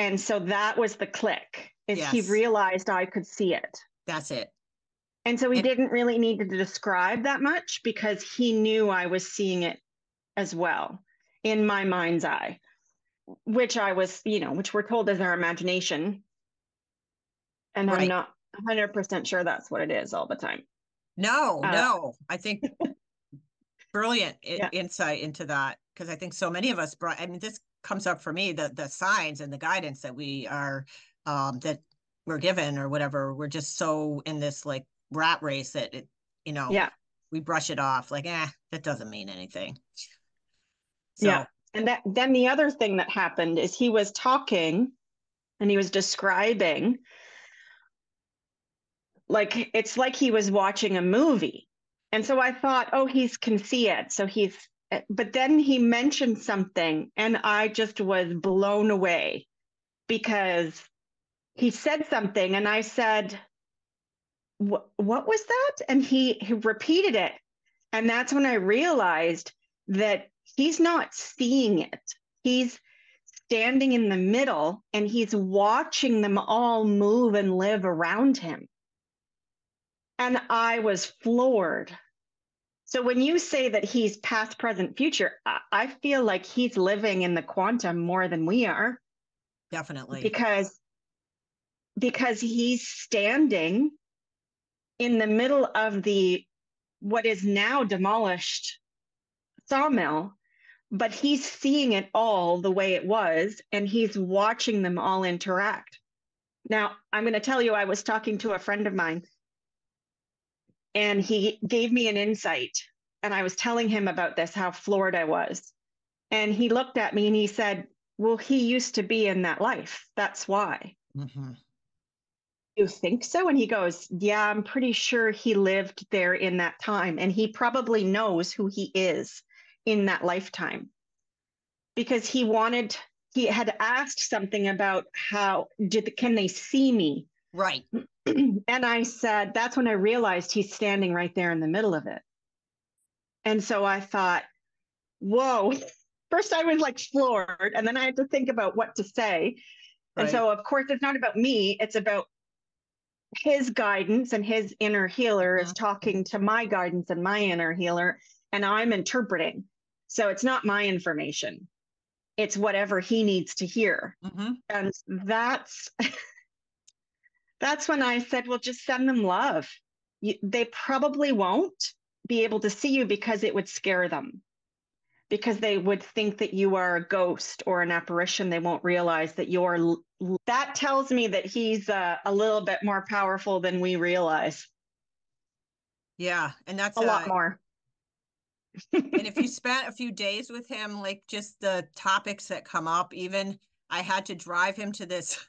And so that was the click, is he Yes. realized I could see it. That's it. And so he And didn't really need to describe that much because he knew I was seeing it as well in my mind's eye, which I was, which we're told is our imagination. And I'm right. not 100% sure that's what it is all the time. Uh, No. I think brilliant yeah. insight into that, because I think so many of us I mean, this comes up for me, the signs and the guidance that we are that we're given or whatever. We're just so in this like rat race that Yeah. we brush it off like, that doesn't mean anything. Yeah. So And then the other thing that happened is he was talking and he was describing, like it's like he was watching a movie. And so I thought, oh, can see it. But then he mentioned something and I just was blown away because he said something and I said, what was that? And he repeated it. And that's when I realized that he's not seeing it. He's standing in the middle and he's watching them all move and live around him. And I was floored. So when you say that he's past, present, future, I feel like he's living in the quantum more than we are definitely. because he's standing in the middle of the what is now demolished sawmill, but he's seeing it all the way it was and he's watching them all interact. Now, I'm going to tell you, I was talking to a friend of mine and he gave me an insight. And I was telling him about this, how floored I was. And he looked at me and he said, well, he used to be in that life. That's why. Mm-hmm. You think so? And he goes, yeah, I'm pretty sure he lived there in that time. And he probably knows who he is in that lifetime because he had asked something about can they see me? Right. And I said, that's when I realized he's standing right there in the middle of it. And so I thought, whoa. First, I was like floored, and then I had to think about what to say. And Right. so, of course, it's not about me, it's about his guidance, and his inner healer Mm-hmm. is talking to my guidance and my inner healer, and I'm interpreting. So it's not my information, it's whatever he needs to hear. Mm-hmm. And that's when I said, well, just send them love. They probably won't be able to see you because it would scare them, because they would think that you are a ghost or an apparition. They won't realize that that tells me that he's a little bit more powerful than we realize. Yeah. And that's A lot more. and if you spent a few days with him, like just the topics that come up, even I had to drive him to this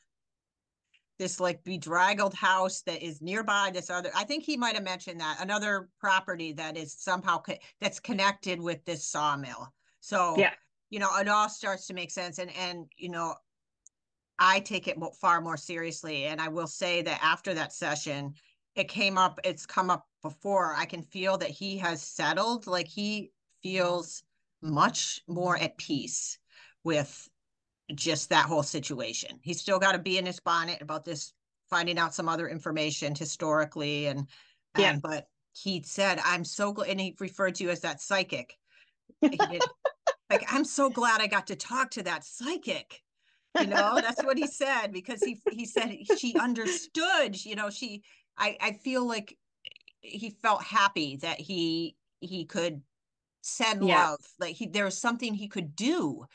like bedraggled house that is nearby this other, I think he might have mentioned that, another property that is somehow that's connected with this sawmill. So Yeah. it all starts to make sense. And I take it far more seriously. And I will say that after that session, it's come up before. I can feel that he has settled, like he feels much more at peace with just that whole situation. He's still got to be in his bonnet about this, finding out some other information historically. Yeah. But he said, I'm so glad. And he referred to you as that psychic. He did. Like, I'm so glad I got to talk to that psychic. That's what he said, because he said she understood. I feel like he felt happy that he could send Yeah. love. Like there was something he could do